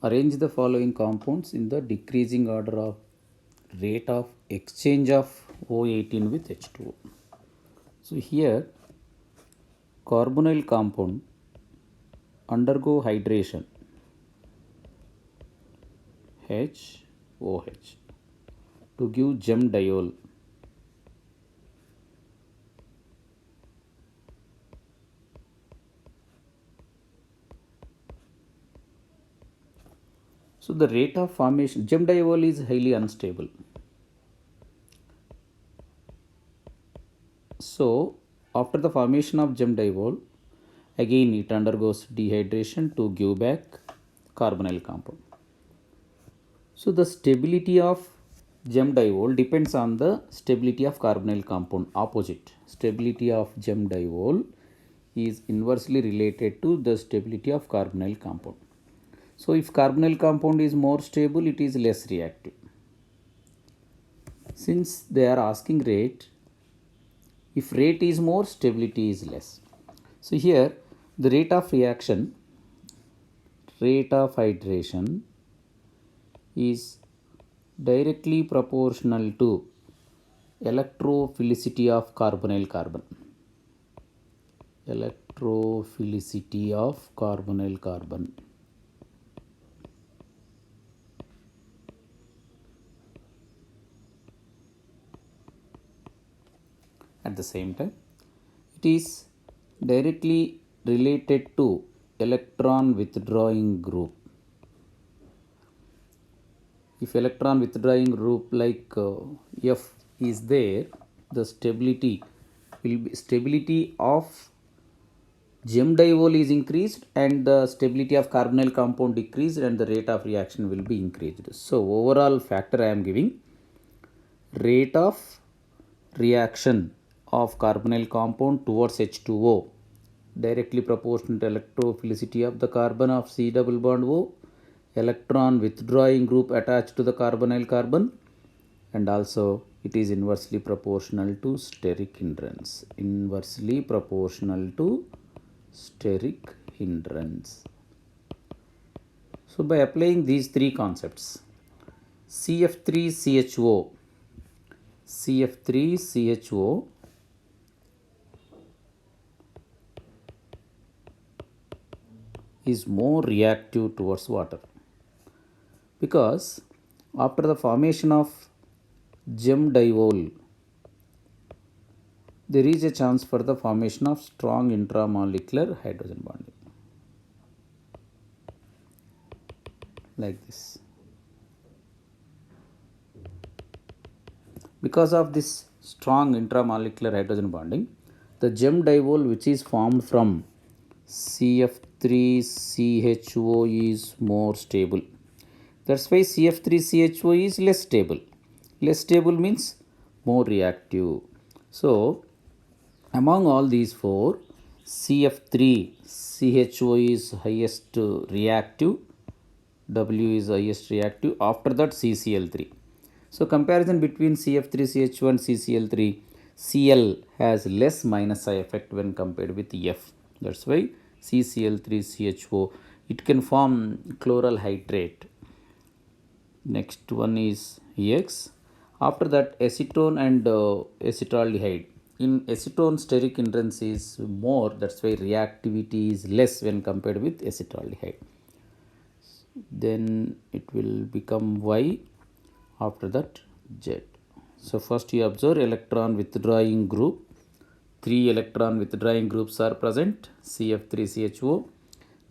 Arrange the following compounds in the decreasing order of rate of exchange of O18 with H2O. So here carbonyl compound undergo hydration HOH to give gem diol. So the rate of formation gem diol is highly unstable. So after the formation of gem diol, again it undergoes dehydration to give back carbonyl compound. So the stability of gem diol depends on the stability of carbonyl compound. Opposite stability of gem diol is inversely related to the stability of carbonyl compound. So if carbonyl compound is more stable, it is less reactive. Since they are asking rate, if rate is more, stability is less. So here the rate of reaction, rate of hydration is directly proportional to electrophilicity of carbonyl carbon. Electrophilicity of carbonyl carbon. At the same time, it is directly related to electron withdrawing group. If electron withdrawing group like F is there, the stability will be stability of gem diol is increased and the stability of carbonyl compound decreased and the rate of reaction will be increased. So overall factor I am giving rate of reaction of carbonyl compound towards H2O directly proportional to electrophilicity of the carbon of C double bond O, electron withdrawing group attached to the carbonyl carbon, and also it is inversely proportional to steric hindrance. Inversely proportional to steric hindrance. So by applying these three concepts, CF3CHO is more reactive towards water because after the formation of gem diol, there is a chance for the formation of strong intramolecular hydrogen bonding like this. Because of this strong intramolecular hydrogen bonding, the gem diol which is formed from CF3CHO is more stable. That's why CF3CHO is less stable. Less stable means more reactive. So among all these four, CF3CHO is highest reactive, W is highest reactive, after that CCl3. So comparison between CF3CHO and CCl3, Cl has less minus I effect when compared with F. That's why CCl3CHO, it can form chloral hydrate. Next one is X. After that acetone and acetaldehyde. In acetone steric hindrance is more, that's why reactivity is less when compared with acetaldehyde. Then it will become Y, after that Z. So first you observe electron withdrawing group. 3 electron withdrawing groups are present, CF3CHO.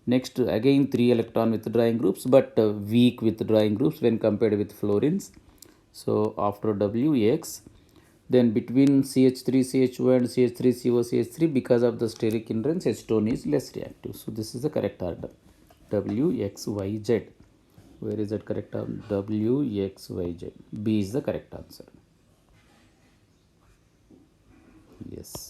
Next again 3 electron withdrawing groups but weak withdrawing groups when compared with fluorines. So after WX, then between CH3CHO and CH3CO CH3, because of the steric hindrance, acetone is less reactive. So this is the correct order, WXYZ. Where is that correct order? WXYZ. B is the correct answer. Yes.